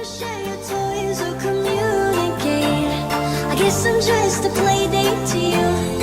share your toys or communicate. I guess I'm just a play date to you.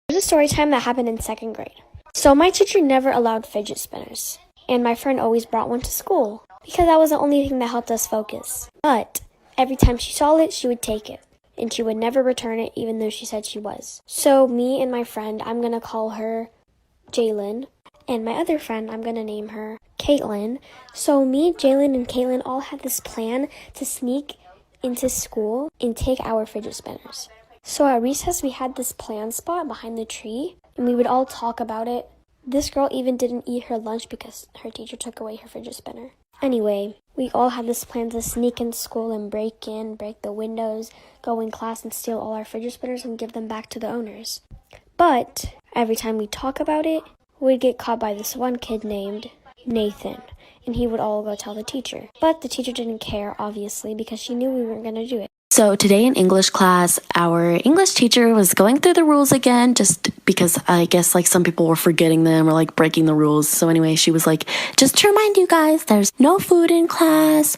There's a story time that happened in 2nd grade. So my teacher never allowed fidget spinners, and my friend always brought one to school because that was the only thing that helped us focus. But every time she saw it, she would take it, and she would never return it even though she said she was. So me and my friend, I'm gonna call her Jalen, and my other friend, I'm gonna name her Caitlin. So me, Jalen, and Caitlin all had this plan to sneak into school and take our fidget spinners. So at recess, we had this plan spot behind the tree, and we would all talk about it. This girl even didn't eat her lunch because her teacher took away her fidget spinner. Anyway, we all had this plan to sneak into school and break the windows, go in class and steal all our fidget spinners and give them back to the owners. But every time we talk about it, we'd get caught by this one kid named Nathan, and he would all go tell the teacher. But the teacher didn't care, obviously, because she knew we weren't going to do it. So today in English class, our English teacher was going through the rules again, just because I guess like some people were forgetting them or like breaking the rules. So anyway, she was like, just to remind you guys, there's no food in class,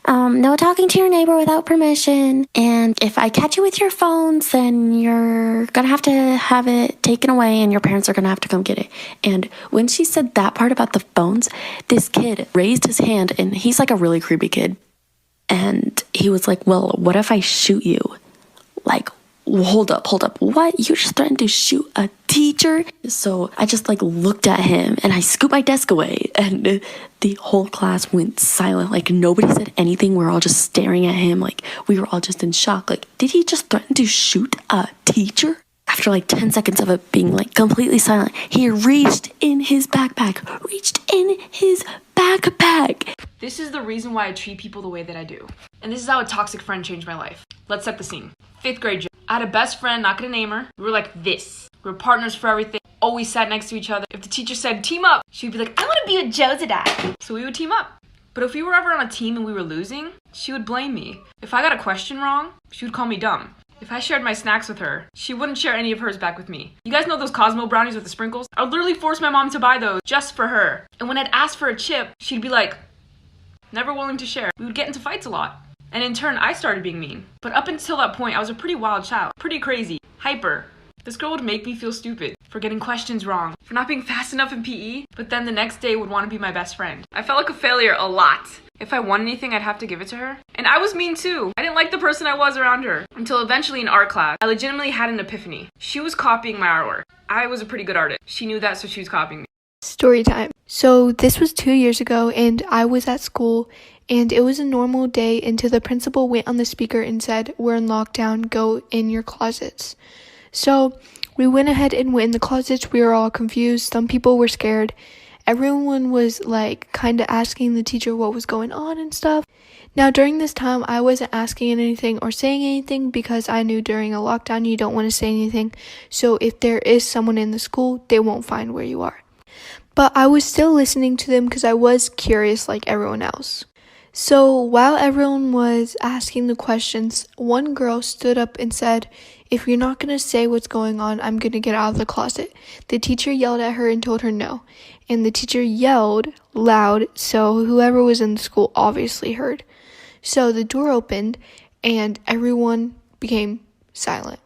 no talking to your neighbor without permission. And if I catch you with your phones, then you're gonna have it taken away and your parents are gonna have to come get it. And when she said that part about the phones, this kid raised his hand, and he's like a really creepy kid. And he was like, well, what if I shoot you? Like, hold up. What? You just threatened to shoot a teacher? So I just like looked at him and I scooped my desk away, and the whole class went silent. Like nobody said anything. We were all just staring at him. Like we were all just in shock. Like, did he just threaten to shoot a teacher? After like 10 seconds of it being like completely silent, he reached in his backpack. This is the reason why I treat people the way that I do. And this is how a toxic friend changed my life. Let's set the scene. 5th grade. I had a best friend, not gonna name her. We were like this. We were partners for everything. Always sat next to each other. If the teacher said team up, she'd be like, I wanna be with Joe today. So we would team up. But if we were ever on a team and we were losing, she would blame me. If I got a question wrong, she would call me dumb. If I shared my snacks with her, she wouldn't share any of hers back with me. You guys know those Cosmo brownies with the sprinkles? I would literally force my mom to buy those just for her. And when I'd ask for a chip, she'd be like, never willing to share. We would get into fights a lot. And in turn, I started being mean. But up until that point, I was a pretty wild child. Pretty crazy. Hyper. This girl would make me feel stupid for getting questions wrong, for not being fast enough in PE, but then the next day would want to be my best friend. I felt like a failure a lot. If I won anything, I'd have to give it to her. And I was mean too. I didn't like the person I was around her. Until eventually in art class, I legitimately had an epiphany. She was copying my artwork. I was a pretty good artist. She knew that, so she was copying me. Story time. So this was 2 years ago, and I was at school, and it was a normal day until the principal went on the speaker and said, we're in lockdown, go in your closets. So we went ahead and went in the closets. We were all confused. Some people were scared. Everyone was like kind of asking the teacher what was going on and stuff. Now during this time, I wasn't asking anything or saying anything because I knew during a lockdown you don't want to say anything. So if there is someone in the school, they won't find where you are. But I was still listening to them because I was curious like everyone else. So while everyone was asking the questions, one girl stood up and said, if you're not going to say what's going on, I'm going to get out of the closet. The teacher yelled at her and told her no. And the teacher yelled loud, so whoever was in the school obviously heard. So the door opened and everyone became silent.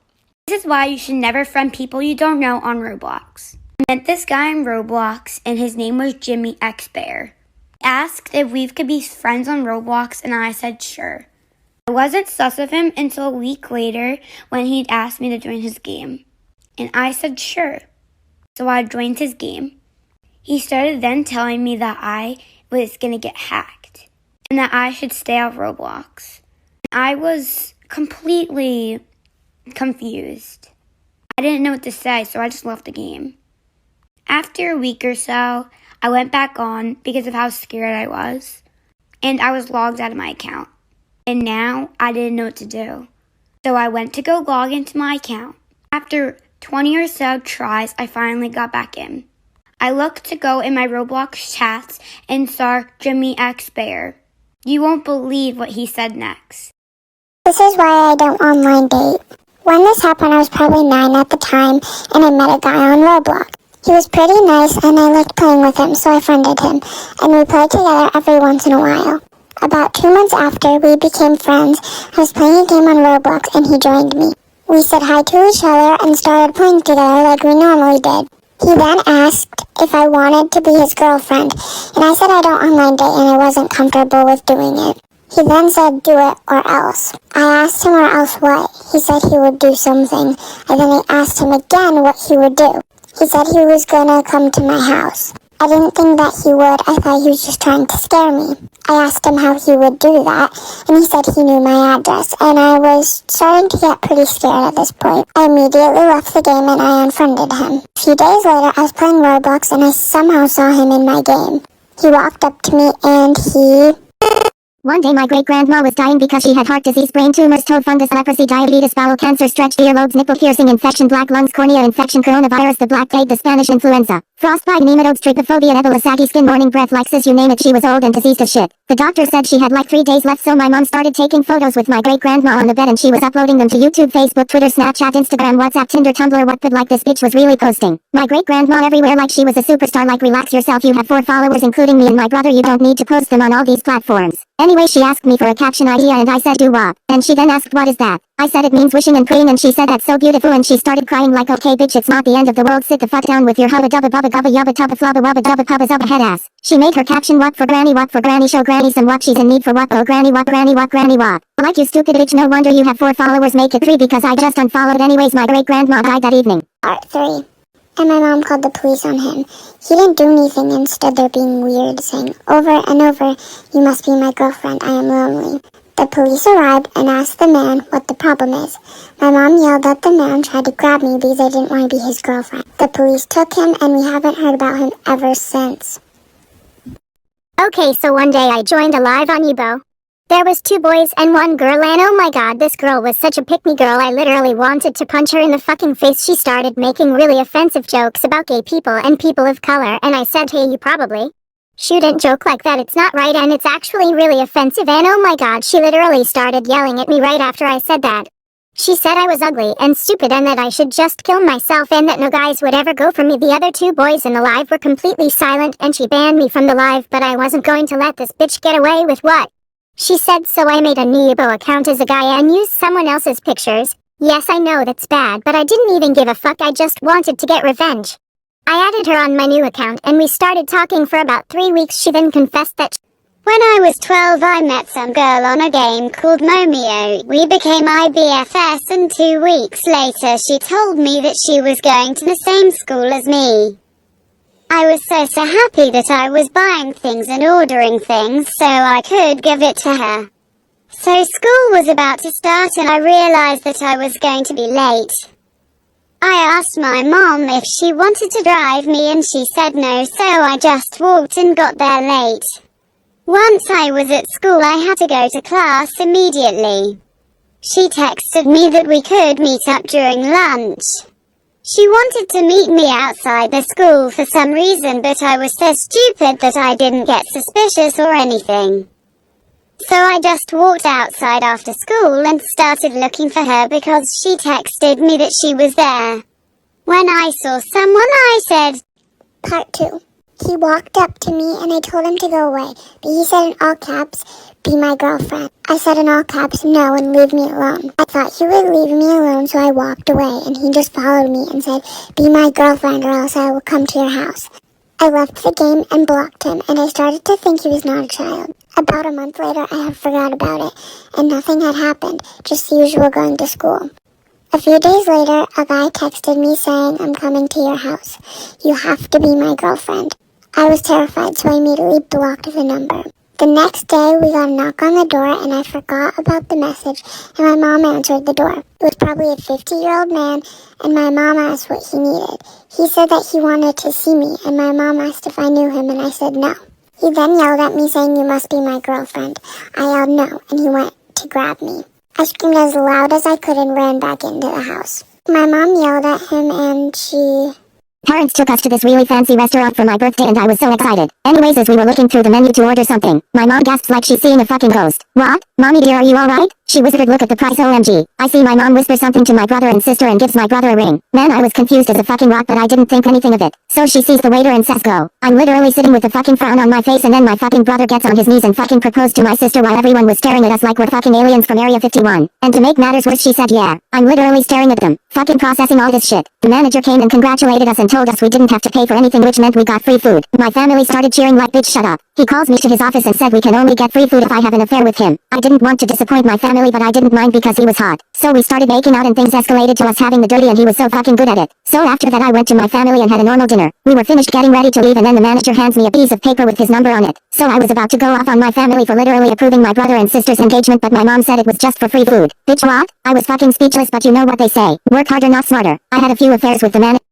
This is why you should never friend people you don't know on Roblox. I met this guy on Roblox and his name was Jimmy X Bear. He asked if we could be friends on Roblox and I said sure. I wasn't sus of him until a week later when he'd asked me to join his game. And I said sure. So I joined his game. He started then telling me that I was going to get hacked and that I should stay off Roblox. I was completely confused. I didn't know what to say, so I just left the game. After a week or so, I went back on because of how scared I was, and I was logged out of my account. And now I didn't know what to do. So I went to go log into my account. After 20 or so tries, I finally got back in. I looked to go in my Roblox chats and saw Jimmy X Bear. You won't believe what he said next. This is why I don't online date. When this happened, I was probably 9 at the time, and I met a guy on Roblox. He was pretty nice, and I liked playing with him, so I friended him, and we played together every once in a while. About 2 months after we became friends, I was playing a game on Roblox, and he joined me. We said hi to each other and started playing together like we normally did. He then asked if I wanted to be his girlfriend, and I said I don't online date and I wasn't comfortable with doing it. He then said, do it or else. I asked him or else what. He said he would do something. And then I asked him again what he would do. He said he was gonna come to my house. I didn't think that he would. I thought he was just trying to scare me. I asked him how he would do that, and he said he knew my address, and I was starting to get pretty scared at this point. I immediately left the game and I unfriended him. A few days later, I was playing Roblox and I somehow saw him in my game. He walked up to me and he... One day my great-grandma was dying because she had heart disease, brain tumors, toe fungus, leprosy, diabetes, bowel cancer, stretched earlobes, nipple piercing, infection, black lungs, cornea infection, coronavirus, the black plague, the Spanish influenza, frostbite, nematodes, trypophobia, Ebola, saggy skin, morning breath, like sis, you name it, she was old and diseased as shit. The doctor said she had like 3 days left, so my mom started taking photos with my great-grandma on the bed and she was uploading them to YouTube, Facebook, Twitter, Snapchat, Instagram, WhatsApp, Tinder, Tumblr, Wattpad, like this bitch was really posting. My great-grandma everywhere like she was a superstar, like relax yourself, you have 4 followers including me and my brother, you don't need to post them on all these platforms. Anyway, she asked me for a caption idea and I said doo-wop. And she then asked what is that? I said it means wishing and praying and she said that's so beautiful and she started crying like okay bitch it's not the end of the world, sit the fuck down with your hubba dubba bubba gubba yubba tubba flubba wubba dubba pubba zubba head ass. She made her caption what for granny, show granny some what she's in need for what, oh granny what. Like you stupid bitch, no wonder you have 4 followers, make it 3 because I just unfollowed anyways. My great grandma died that evening. Part 3. And my mom called the police on him. He didn't do anything and stood there being weird, saying over and over, you must be my girlfriend, I am lonely. The police arrived and asked the man what the problem is. My mom yelled that the man tried to grab me because I didn't want to be his girlfriend. The police took him and we haven't heard about him ever since. Okay, so one day I joined a live on Yubo. There was 2 boys and 1 girl and oh my god, this girl was such a pick-me girl, I literally wanted to punch her in the fucking face. She started making really offensive jokes about gay people and people of color and I said, hey, you probably shouldn't joke like that, it's not right and it's actually really offensive, and oh my god, she literally started yelling at me right after I said that. She said I was ugly and stupid and that I should just kill myself and that no guys would ever go for me. The other 2 boys in the live were completely silent and she banned me from the live, but I wasn't going to let this bitch get away with what she said, so I made a Nebo account as a guy and used someone else's pictures. Yes, I know that's bad, but I didn't even give a fuck, I just wanted to get revenge. I added her on my new account and we started talking for about 3 weeks. She then confessed that when I was 12 I met some girl on a game called Momeo. We became IBFS and 2 weeks later she told me that she was going to the same school as me. I was so happy that I was buying things and ordering things so I could give it to her. So school was about to start and I realized that I was going to be late. I asked my mom if she wanted to drive me and she said no, so I just walked and got there late. Once I was at school I had to go to class immediately. She texted me that we could meet up during lunch. She wanted to meet me outside the school for some reason, but I was so stupid that I didn't get suspicious or anything. So I just walked outside after school and started looking for her because she texted me that she was there. When I saw someone I said, Part 2. He walked up to me and I told him to go away, but he said in all caps, be my girlfriend. I said in all caps, no, and leave me alone. I thought he would leave me alone, so I walked away, and he just followed me and said, be my girlfriend or else I will come to your house. I left the game and blocked him, and I started to think he was not a child. About a month later, I had forgot about it, and nothing had happened, just the usual going to school. A few days later, a guy texted me saying, I'm coming to your house. You have to be my girlfriend. I was terrified, so I immediately blocked the number. The next day, we got a knock on the door, and I forgot about the message, and my mom answered the door. It was probably a 50-year-old man, and my mom asked what he needed. He said that he wanted to see me, and my mom asked if I knew him, and I said no. He then yelled at me saying, you must be my girlfriend. I yelled no, and he went to grab me. I screamed as loud as I could and ran back into the house. My mom yelled at him and she... Parents took us to this really fancy restaurant for my birthday and I was so excited. Anyways, as we were looking through the menu to order something, my mom gasped like she's seeing a fucking ghost. What? Mommy dear, are you alright? She whispered, look at the price, OMG. I see my mom whisper something to my brother and sister and gives my brother a ring. Man, I was confused as a fucking rock, but I didn't think anything of it. So she sees the waiter and says go. I'm literally sitting with a fucking frown on my face, and then my fucking brother gets on his knees and fucking proposed to my sister while everyone was staring at us like we're fucking aliens from Area 51. And to make matters worse, she said yeah. I'm literally staring at them, fucking processing all this shit. The manager came and congratulated us and told us we didn't have to pay for anything, which meant we got free food. My family started cheering like, bitch shut up. He calls me to his office and said we can only get free food if I have an affair with him. I didn't want to disappoint my family, but I didn't mind because he was hot. So we started making out and things escalated to us having the dirty, and he was so fucking good at it. So after that I went to my family and had a normal dinner. We were finished getting ready to leave, and then the manager hands me a piece of paper with his number on it. So I was about to go off on my family for literally approving my brother and sister's engagement, but my mom said it was just for free food. Bitch what? I was fucking speechless, but you know what they say. Work harder, not smarter. I had a few affairs with the manager.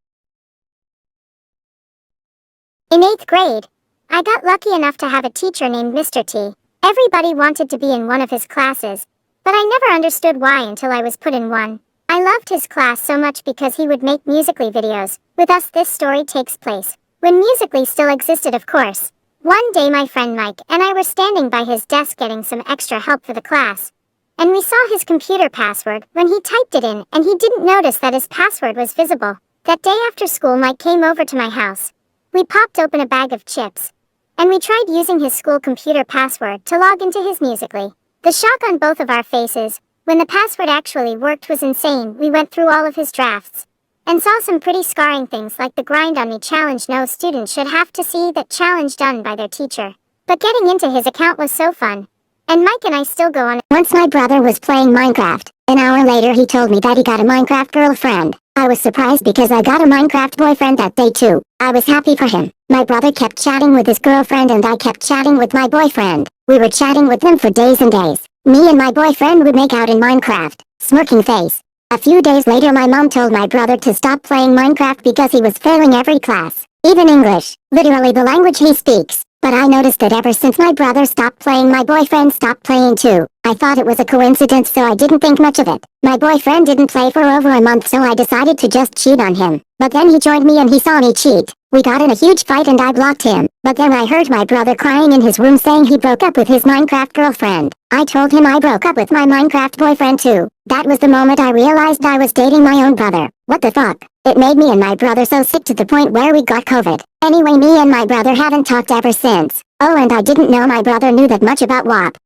In 8th grade, I got lucky enough to have a teacher named Mr. T. Everybody wanted to be in one of his classes, but I never understood why until I was put in one. I loved his class so much because he would make Musical.ly videos. With us, this story takes place when Musical.ly still existed, of course. One day my friend Mike and I were standing by his desk getting some extra help for the class, and we saw his computer password when he typed it in, and he didn't notice that his password was visible. That day after school, Mike came over to my house. We popped open a bag of chips, and we tried using his school computer password to log into his Musical.ly. The shock on both of our faces when the password actually worked was insane. We went through all of his drafts and saw some pretty scarring things like the grind on me challenge. No student should have to see that challenge done by their teacher. But getting into his account was so fun, and Mike and I still go on. Once my brother was playing Minecraft. An hour later he told me that he got a Minecraft girlfriend. I was surprised because I got a Minecraft boyfriend that day too. I was happy for him. My brother kept chatting with his girlfriend and I kept chatting with my boyfriend. We were chatting with them for days and days. Me and my boyfriend would make out in Minecraft. Smirking face. A few days later my mom told my brother to stop playing Minecraft because he was failing every class. Even English. Literally the language he speaks. But I noticed that ever since my brother stopped playing, my boyfriend stopped playing too. I thought it was a coincidence, so I didn't think much of it. My boyfriend didn't play for over a month, so I decided to just cheat on him. But then he joined me and he saw me cheat. We got in a huge fight and I blocked him. But then I heard my brother crying in his room saying he broke up with his Minecraft girlfriend. I told him I broke up with my Minecraft boyfriend too. That was the moment I realized I was dating my own brother. What the fuck? It made me and my brother so sick to the point where we got COVID. Anyway, me and my brother haven't talked ever since. Oh, and I didn't know my brother knew that much about WAP.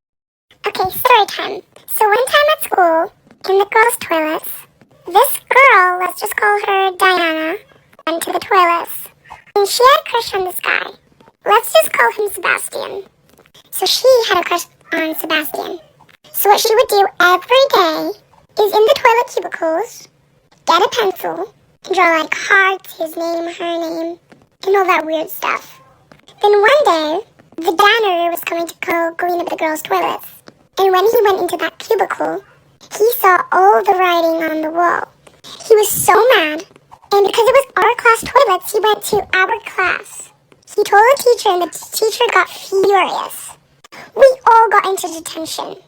Okay, story time. So one time at school, in the girls' toilets, this girl, let's just call her Diana, went to the toilets. And she had a crush on this guy. Let's just call him Sebastian. So she had a crush on Sebastian. So what she would do every day is in the toilet cubicles, get a pencil, and draw like hearts, his name, her name, and all that weird stuff. Then one day, the janitor was coming to go clean up the girls' toilets. And when he went into that cubicle, he saw all the writing on the wall. He was so mad. And because it was our class toilets, he went to our class. He told the teacher, and the teacher got furious. We all got into detention.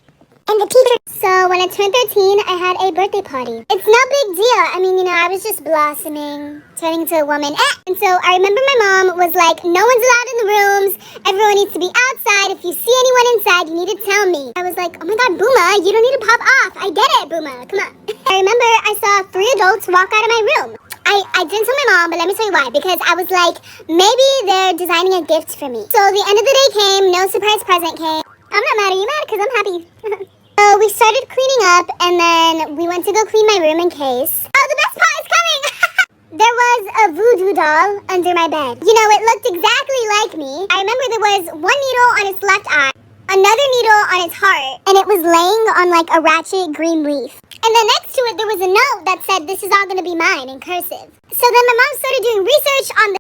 And the teacher... So when I turned 13, I had a birthday party. It's no big deal. I mean, I was just blossoming, turning into a woman. And so I remember my mom was like, no one's allowed in the rooms. Everyone needs to be outside. If you see anyone inside, you need to tell me. I was like, oh my God, Booma, you don't need to pop off. I get it, Booma. Come on. I remember I saw 3 adults walk out of my room. I didn't tell my mom, but let me tell you why. Because I was like, maybe they're designing a gift for me. So the end of the day came, no surprise present came. I'm not mad at you, mad because I'm happy. So we started cleaning up, and then we went to go clean my room in case. Oh, the best part is coming! There was a voodoo doll under my bed. It looked exactly like me. I remember there was one needle on its left eye, another needle on its heart, and it was laying on like a ratchet green leaf. And then next to it, there was a note that said, this is all gonna be mine in cursive. So then my mom started doing research on the